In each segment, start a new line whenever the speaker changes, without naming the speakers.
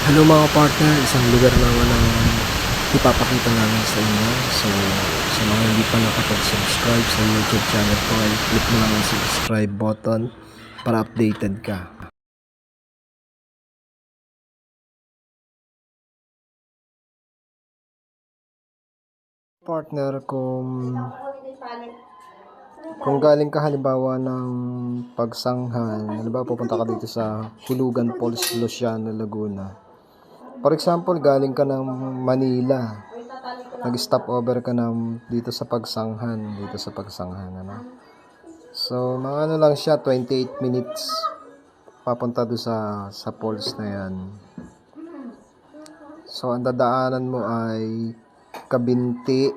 Hello mga partner, isang lugar naman ang ipapakita namin sa inyo. So, sa mga hindi pa nakapag-subscribe sa YouTube channel ko, ay click mo lang ang subscribe button para updated ka. Partner, kung galing ka halimbawa ng Pagsanghan, halimbawa pupunta ka dito sa Hulugan Falls, Luciano, Laguna. For example, galing ka ng Manila, nag-stop over ka dito sa Pagsanghan, ano? So, mga ano lang siya, 28 minutes papunta doon sa falls na yan. So, ang dadaanan mo ay Kabinti.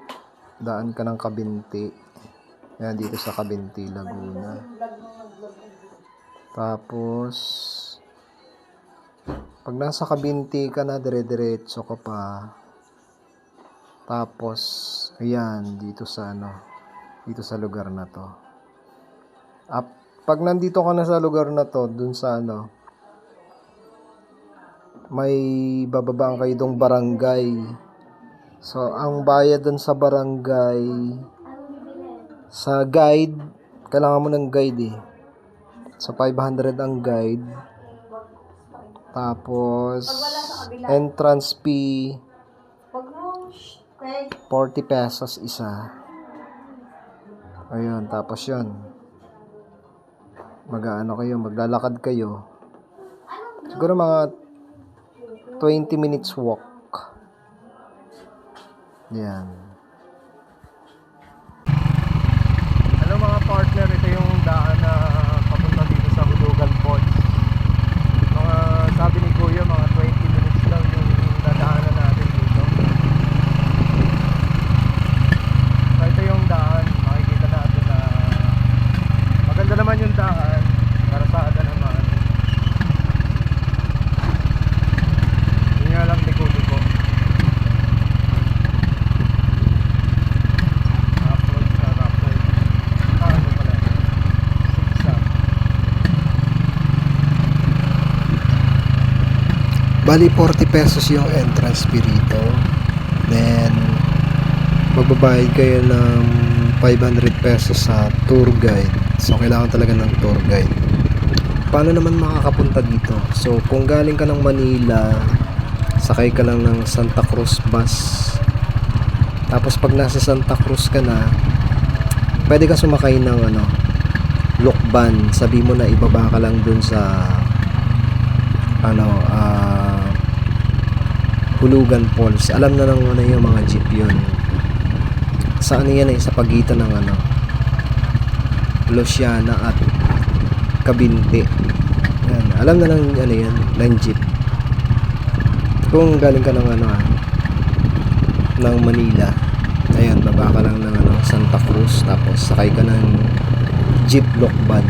Daan ka ng Kabinti. Yan, dito sa Kabinti, Laguna. Tapos, pag nasa Kabinti ka na, dire-diretso ka pa. Tapos, ayan, dito sa lugar na to. Pag nandito ka na sa lugar na to, dun sa may bababaan kayo dong barangay. So, ang bayad dun sa barangay, sa guide, kailangan mo ng guide eh. So, 500 ang guide. Tapos, entrance fee, 40 pesos isa. Ayun, tapos yun. Maglalakad kayo. Siguro mga 20 minutes walk. Yan. Hello mga partner, ito yung daan na papunta dito sa Hulugan Falls. Sabi ni Kuya, mga 20 minutes lang yung dadaanan natin dito. So ito yung daan, makikita natin na maganda naman yung daan, karasada naman. Hindi nga lang liko-liko. Bali 40 pesos yung entrance fee rito. Then magbabayad kayo ng 500 pesos sa tour guide. So kailangan talaga ng tour guide. Paano naman makakapunta dito? So kung galing ka ng Manila, sakay ka lang ng Santa Cruz bus. Tapos pag nasa Santa Cruz ka na, pwede ka sumakay ng Lokban. Sabi mo na ibaba ka lang dun sa Hulugan Falls. Alam na ng yung mga jeep yun. Sa yan sa pagitan ng Luciana at Kabinti. Yan. Alam na ng yan, ng jeep. Kung galing ka ng ng Manila, ayan, baba ka lang ng Santa Cruz, tapos sakay ka ng jeep Lokban.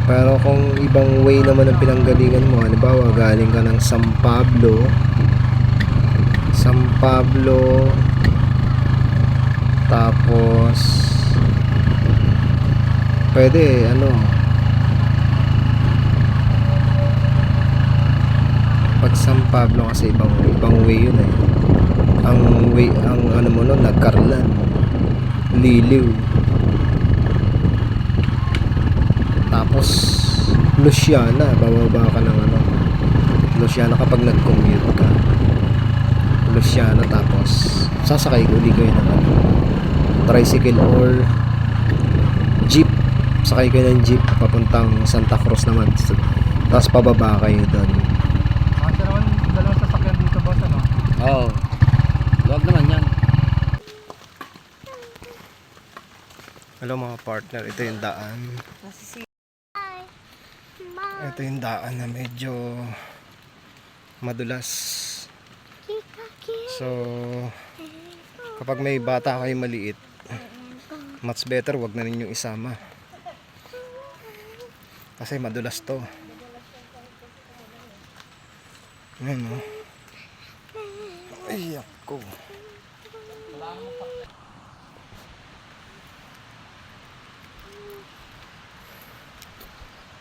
Pero kung ibang way naman ang pinanggalingan mo, halimbawa galing ka ng San Pablo, tapos pwede pag San Pablo kasi ibang way yun eh. Ang way, ang mo nun, Nagkarlan, Liliw, tapos Luciana, bababa ka ng Luciana kapag nag-commute ka. Luciana, tapos sasakay uli kayo ng tricycle or jeep. Sakay kayo ng jeep papuntang Santa Cruz naman. Tapos pababa kayo doon. Kasi naman dalawang sasakyan dito, boss, ano?
Oo. Luwag naman yan.
Hello mga partner, ito yung daan. Ito yung daan na medyo madulas. So, kapag may bata kayo maliit, much better wag na ninyong isama. Kasi madulas to. Ayan o. Ay, ako.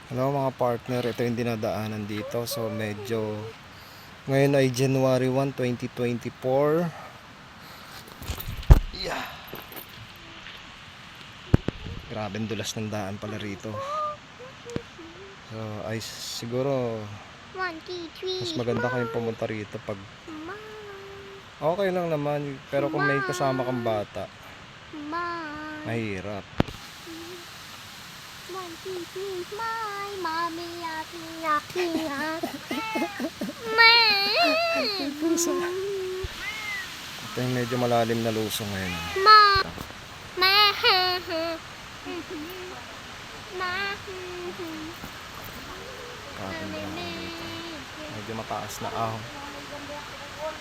Hello mga partner, ito yung dinadaanan dito. So medyo ngayon ay January 1, 2024. Yeah. Grabe ang dulas ng daan pala rito. So ay siguro
1, 2, 3.
mas maganda kayong pumunta rito pag okay lang naman, pero kung may kasama kang bata, mahirap.
1, 2, 3. My mommy, yaki, yaki,
Ito yung medyo malalim na lusong ngayon. Parang medyo mataas na ahon.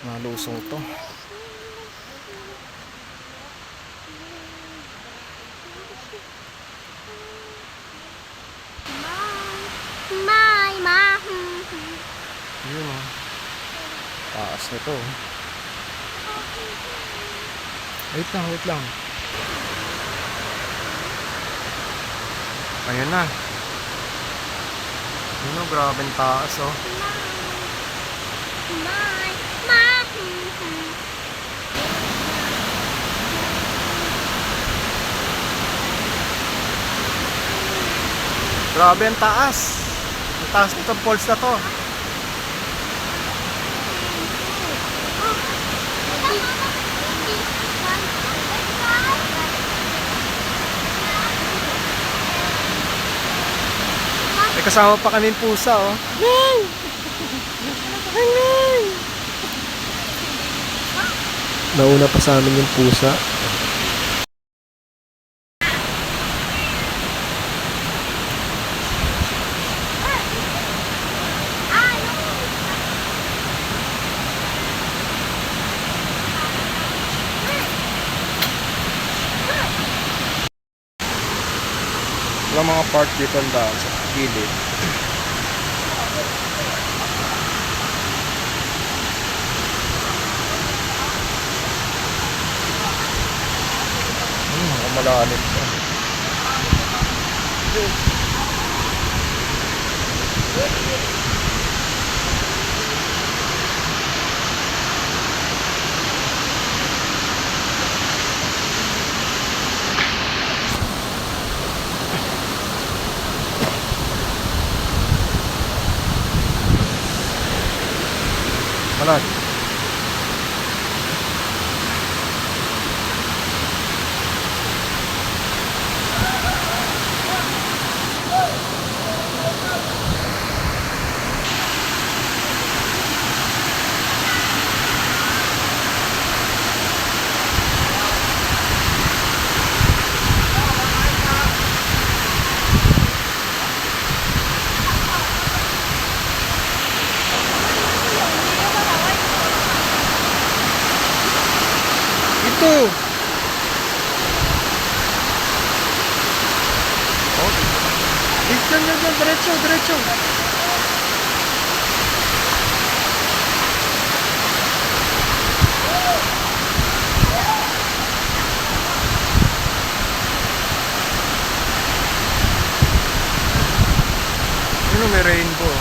Mga lusong to. Yun oh. Taas na to. Wait lang, wait lang. Ayun na. Yun oh, grabe ang taas oh. Grabe ang taas. Ang taas nitong falls na to. May kasama pa kaming pusa oh. Nauna pa sa amin yung pusa. Wala mga park dito ang daan sa gilid. Malalim pa. Malag. Ito. Oh. Diyan, diretso, diretso. Ano may rainbow?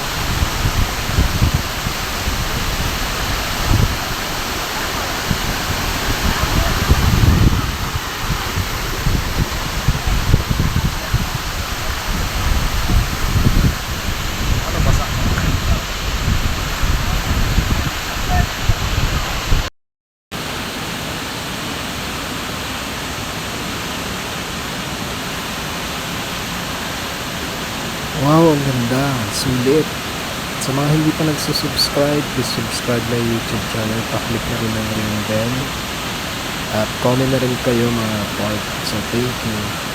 Ano basa? Wow, ang ganda. Sulit. Sa mga hindi pa nagsusubscribe, please subscribe my YouTube channel. Pa-click na rin ang ring bell. At comment na rin kayo mga part. So, thank you.